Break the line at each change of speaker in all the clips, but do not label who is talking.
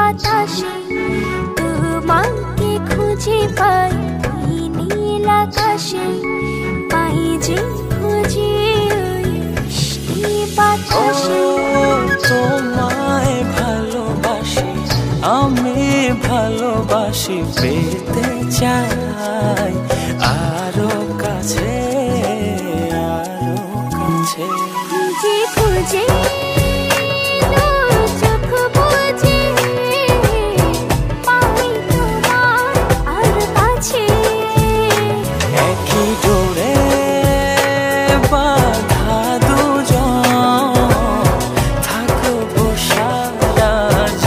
বাতাসে তোমাকে খুঁজে পাই নীল আকাশে, পাই যে খুঁজে ওই বৃষ্টি বাতাসে।
তোমায় ভালোবাসি আমি, ভালোবাসি পেতে চাই আরো কাছে, আরো কাছে।
খুঁজে খুঁজে চোখ বুজে পাই তোমার আর কাছে।
একই ডোরে বাঁধা দুজন, থাকবো সারা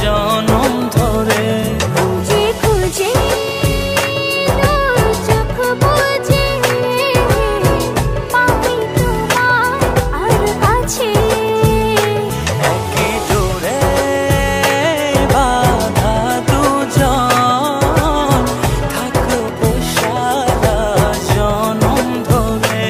জনম ধরে।
খুঁজে খুঁজে চোখ বুজে পাই তোমার আর কাছে।
একই ডোরে বাঁধা দুজন, থাকবো সারা জনম ধরে।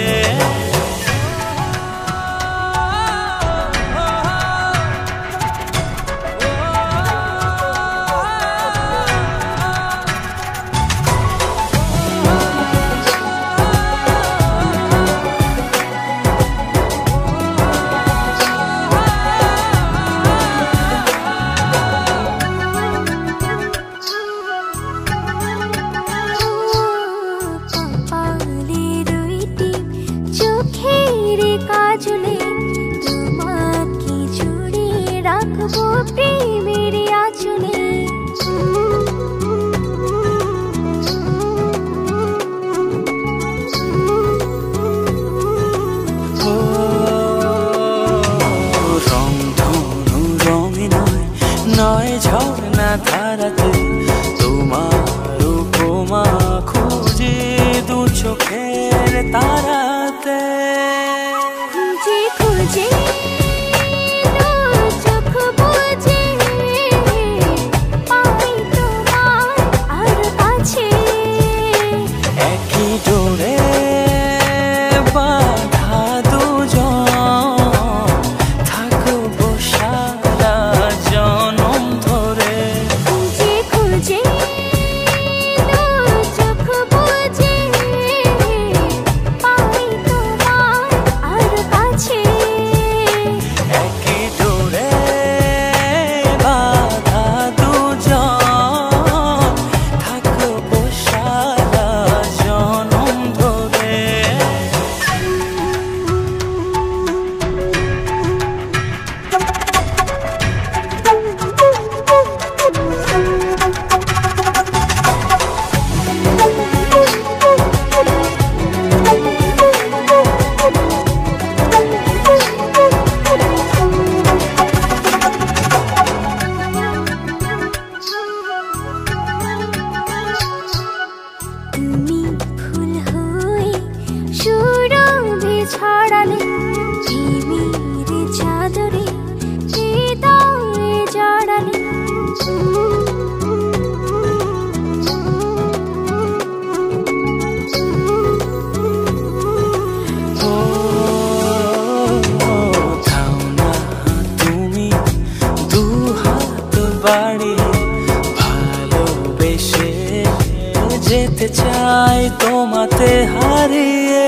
কপালে দুইটি চোখের কাজলে তোমাকে জুড়ে রাখবো প্রেমের আঁচলে।
রংধনু রঙে নয়, নয় ঝর্ণা ধারাতে, তোমার উপমা খুঁজে দু চোখের তারাতে।
খুঁজে খুঁজে চোখ বুজে পাই তোমার আর কাছে।
একই ডোরে বাঁধা দুজন, থাকবো সারা জনম ধরে।
খুঁজে খুঁজে চোখ বুজে পাই তোমার আর কাছে।
একই ডোরে বাঁধা দুজন, থাকবো সারা জনম ধরে।
তুমি ফুল হয়ে সুরভি ছড়ালে, প্রেমের চাদরে হৃদয়ে জড়ালে।
ও থাও না তুমি দু হাত বাড়িয়ে, ভালোবেসে যেতে চাই তোমাতে হারিয়ে।